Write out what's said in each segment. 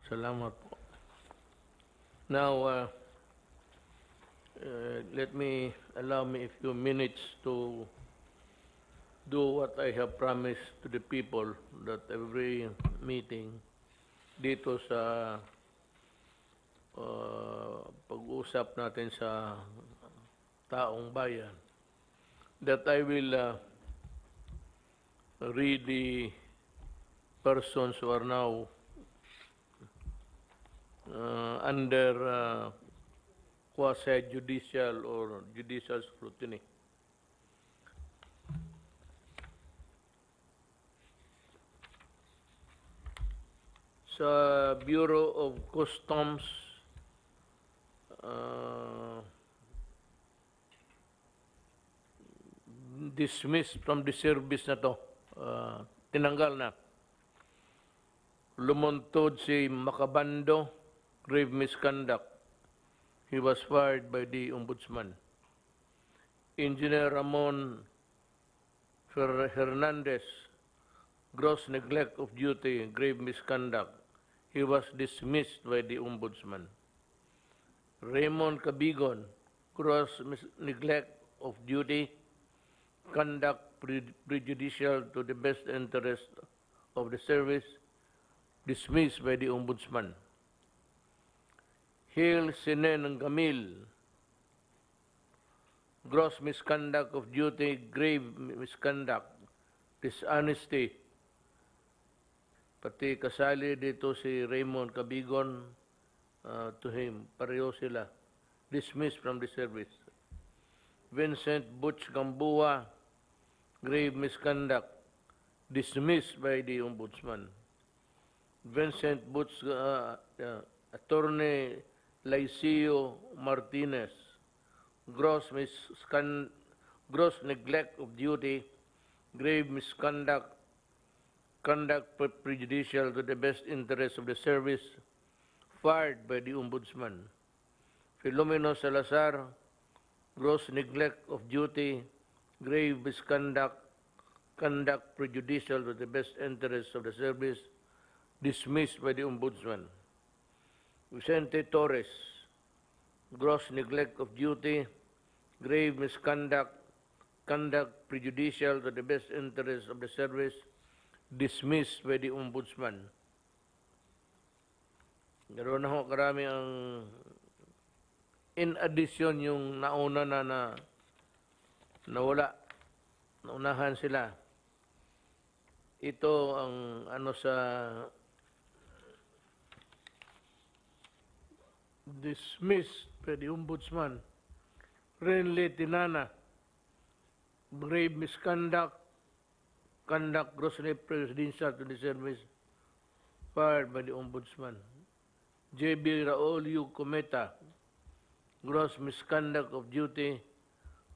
Salamat po. Now, allow me a few minutes to do what I have promised to the people that every meeting dito sa pag-usap natin sa taong bayan, that I will read the persons who are now under quasi-judicial or judicial scrutiny. Sa Bureau of Customs, dismissed from the service na to, tinanggal na. Lumuntod si Macabando, grave misconduct. He was fired by the Ombudsman. Engineer Ramon Hernandez, gross neglect of duty, grave misconduct. He was dismissed by the Ombudsman. Raymond Cabigon, gross neglect of duty, conduct prejudicial to the best interest of the service, dismissed by the Ombudsman. Hale Sinen Gamil, gross misconduct of duty, grave misconduct, dishonesty. Pati kasali dito si Raymond Cabigon, to him, pareho sila, dismissed from the service. Vincent Butch Gambua, grave misconduct, dismissed by the Ombudsman. Vincent Butch, Attorney Laicio Martinez, gross neglect of duty, grave misconduct, conduct prejudicial to the best interest of the service, fired by the Ombudsman. Filomeno Salazar, gross neglect of duty, grave misconduct, conduct prejudicial to the best interest of the service, dismissed by the Ombudsman. Vicente Torres, gross neglect of duty, grave misconduct, conduct prejudicial to the best interest of the service, dismissed by the Ombudsman. Meron na ho karami ang in addition yung nauna na nawala, naunahan sila. Ito ang sa dismissed by the Ombudsman. Renly Tinana, grave misconduct, conduct grossly prejudicial to the service, fired by the Ombudsman. J.B. Raul U. Cometa, gross misconduct of duty,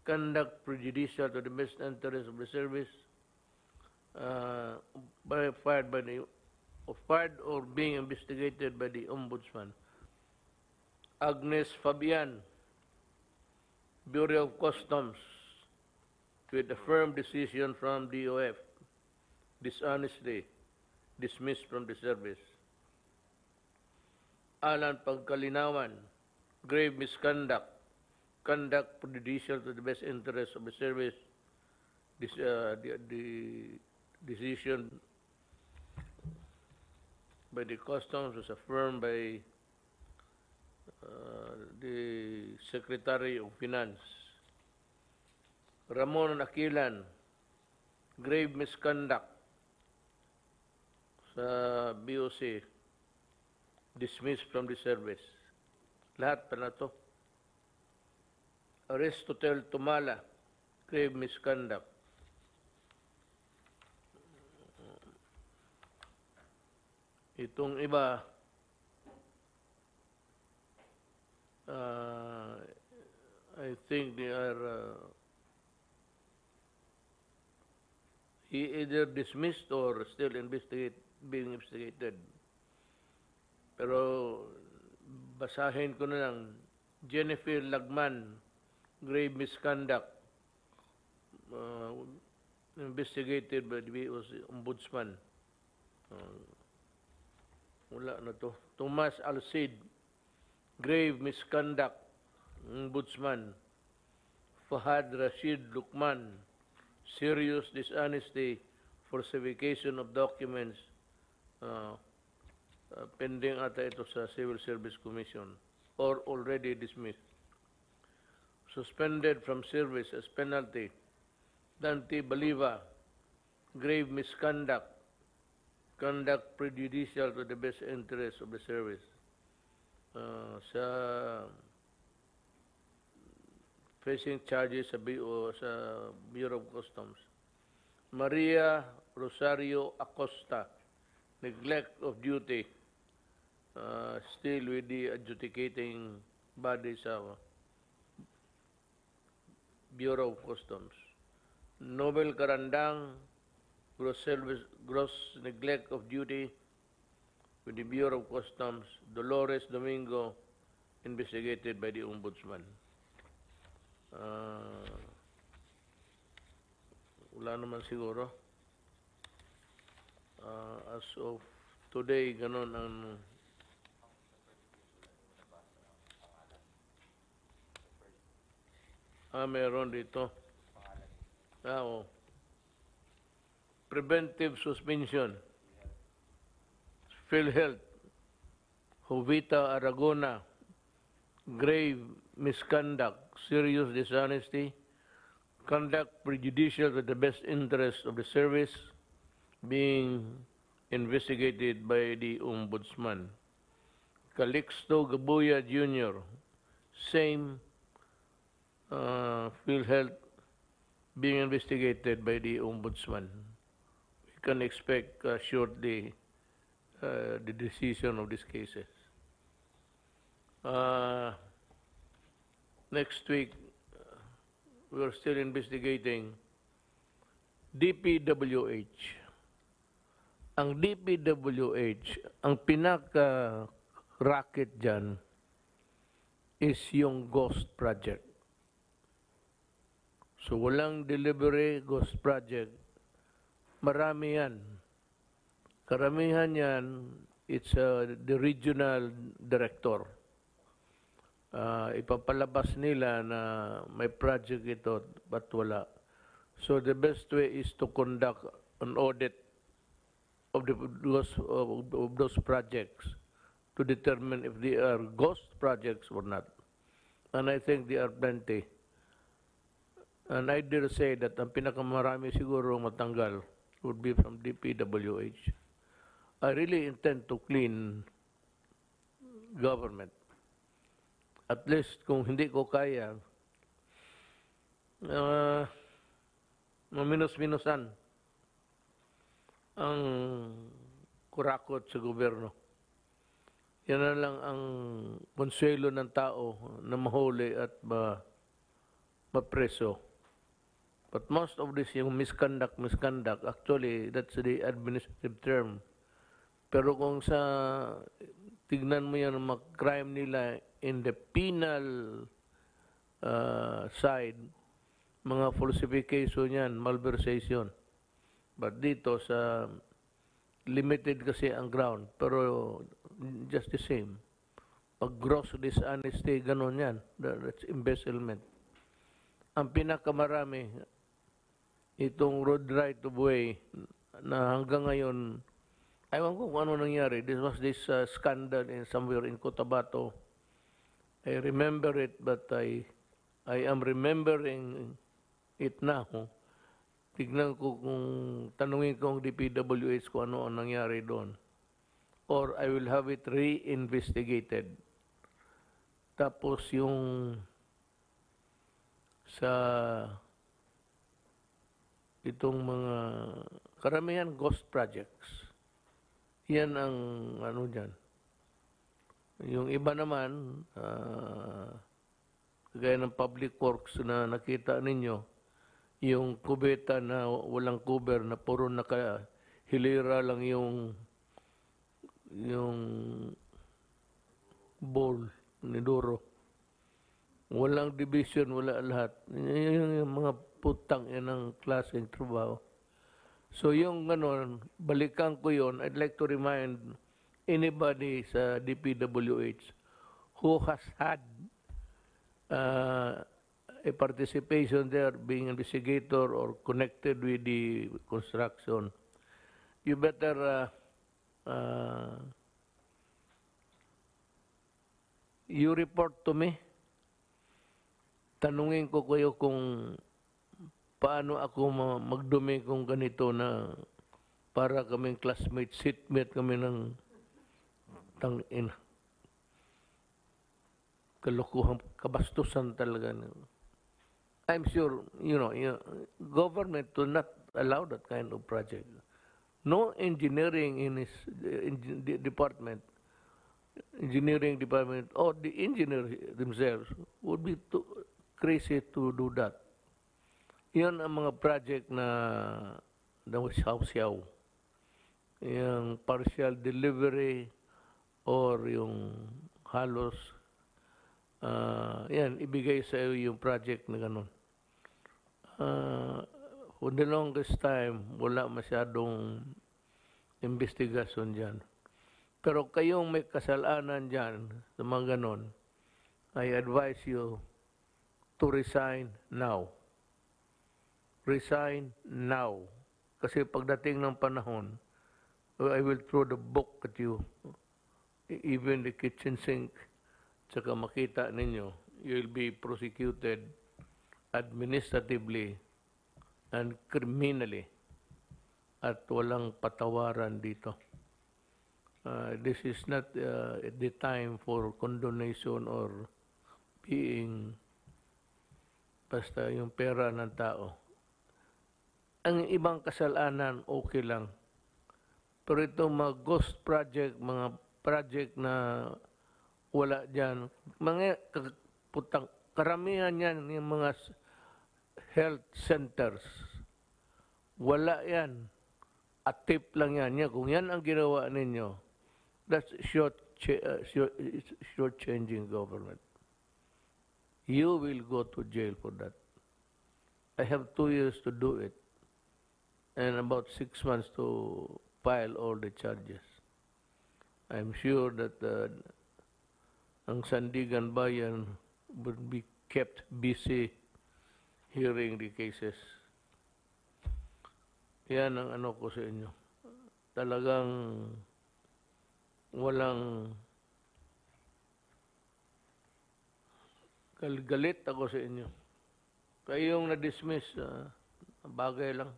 conduct prejudicial to the best interest of the service, fired or being investigated by the Ombudsman. Agnes Fabian, Bureau of Customs, with a firm decision from DOF, dishonestly dismissed from the service. Alan Pagkalinawan, grave misconduct, conduct prejudicial to the best interest of the service, the decision by the Customs was affirmed by the Secretary of Finance. Ramon Aquilan, grave misconduct sa BOC, dismissed from the service. Lahat pa na to. Aristotle Tumala, grave misconduct. Itong iba, I think they are either dismissed or still being investigated. Pero basahin ko na lang, Jennifer Lagman, grave misconduct, investigated by the Ombudsman. wala na to. Tomas Alcid, grave misconduct, ombudsman. Fahad Rashid Lukman, serious dishonesty, falsification of documents, pending ata ito sa Civil Service Commission or already dismissed. Suspended from service as penalty, Dante Baliva, grave misconduct, conduct prejudicial to the best interest of the service. Sa facing charges sa Bureau of Customs. Maria Rosario Acosta, neglect of duty, still with the adjudicating body sa Bureau of Customs. Nobel Carandang, gross neglect of duty with the Bureau of Customs. Dolores Domingo, investigated by the Ombudsman. Wala naman siguro. As of today, ganon ang meron dito. Oo. Preventive suspension. PhilHealth. Jovita Aragona, grave misconduct, serious dishonesty, conduct prejudicial to the best interest of the service, being investigated by the Ombudsman. Calixto Gabuya Jr., same, PhilHealth, being investigated by the Ombudsman. We can expect shortly the decision of these cases. Next week, we are still investigating DPWH. Ang DPWH, ang pinaka-racket dyan is yung ghost project. So walang delivery ghost project. Marami yan. Karamihan yan, it's the regional director. Ipapalabas nila na may project ito, but wala. So the best way is to conduct an audit of those projects to determine if they are ghost projects or not. And I think they are plenty. And I dare say that ang pinakamarami siguro matanggal would be from DPWH. I really intend to clean government. At least kung hindi ko kaya, maminus-minusan ang kurakot sa gobyerno. Yan na lang ang konselo ng tao na mahuli at mapreso. But most of this, yung misconduct, actually, that's the administrative term. Pero kung sa tignan mo yan ang crime nila in the penal side, mga falsification yan, malversation. But dito sa limited kasi ang ground, pero just the same. Pag gross dishonesty, ganon yan. That's embezzlement. Ang pinakamarami, itong road right of way na hanggang ngayon, ewan ko kung ano nangyari. This was this scandal in somewhere in Cotabato. I remember it, but I am remembering it now. Tignan ko kung tanungin ko ang DPWH kung ano ang nangyari doon. Or I will have it re-investigated. Tapos yung sa itong mga karamihan ghost projects. Yan ang ano dyan. Yung iba naman, kagaya ng public works na nakita ninyo, yung kubeta na walang cover na puro nakahilira lang yung bowl ni Duro. Walang division, wala lahat. Yung mga putang yan ang klaseng trabaho. So yung balikan ko yon, I'd like to remind anybody sa DPWH who has had a participation there, being investigator or connected with the construction, you better you report to me. Tanungin ko kayo kung paano ako magdumi kung ganito na para kaming classmate, seatmate kami ng tangin. Kalukuhan, kabastusan talaga. I'm sure, government will not allow that kind of project. No engineering in his department, engineering department, or the engineers themselves would be too crazy to do that. Yan ang mga project na siyaw-siyaw. Yung partial delivery or yung halos yan, ibigay sa iyo yung project na ganun. For the longest time, wala masyadong investigasyon dyan. Pero kayong may kasalanan dyan sa mga ganun, I advise you to resign now. Resign now. Kasi pagdating ng panahon, I will throw the book at you. Even the kitchen sink. Tsaka makita ninyo, you will be prosecuted administratively and criminally at walang patawaran dito. This is not the time for condonation or being basta yung pera ng tao. Ang ibang kasalanan, okay lang. Pero itong mga ghost project, mga project na wala dyan, mga karamihan yan, yung mga health centers, wala yan. Atip lang yan. Kung yan ang ginawa ninyo, that's short-changing government. You will go to jail for that. I have 2 years to do it and about 6 months to file all the charges. I'm sure that ang Sandigan Bayan would be kept busy hearing the cases. Yan ang ano ko sa inyo. Talagang walang galit ako sa inyo. Kayong na-dismiss, bagay lang.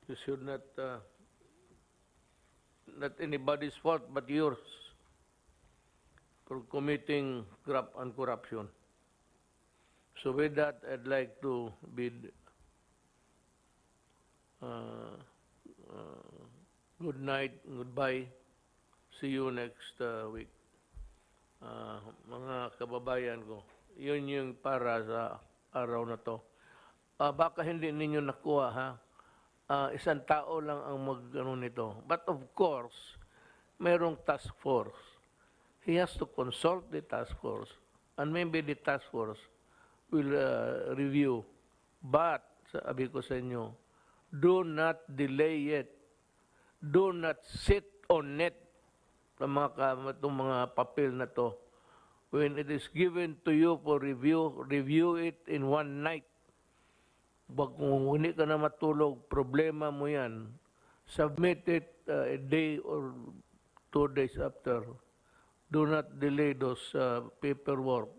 You should not anybody's fault but yours for committing graft and corruption. So with that, I'd like to bid good night, goodbye. See you next week. Mga kababayan ko, yun yung para sa araw na to. Baka hindi ninyo nakuha, ha? Isang tao lang ang mag-ano nito. But of course, mayroong task force. He has to consult the task force. And maybe the task force will review. But, sabi ko sa inyo, do not delay it. Do not sit on it. Itong mga papel na to. When it is given to you for review, review it in one night. Kung hindi ka na matulog, problema mo yan. Submit it a day or 2 days after. Do not delay those paperwork.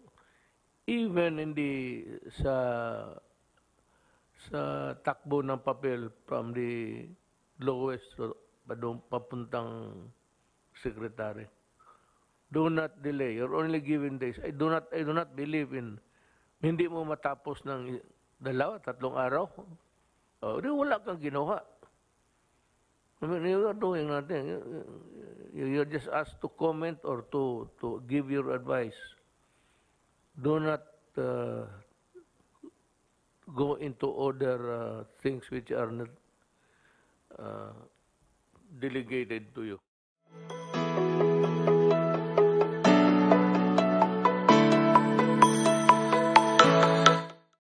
Even sa takbo ng papel from the lowest papuntang secretary. Do not delay. You're only given days. I do not believe in hindi mo matapos ng 2-3 araw. Wala kang ginawa. I mean, you're doing nothing. You're just asked to comment or to give your advice. Do not go into other things which are not delegated to you.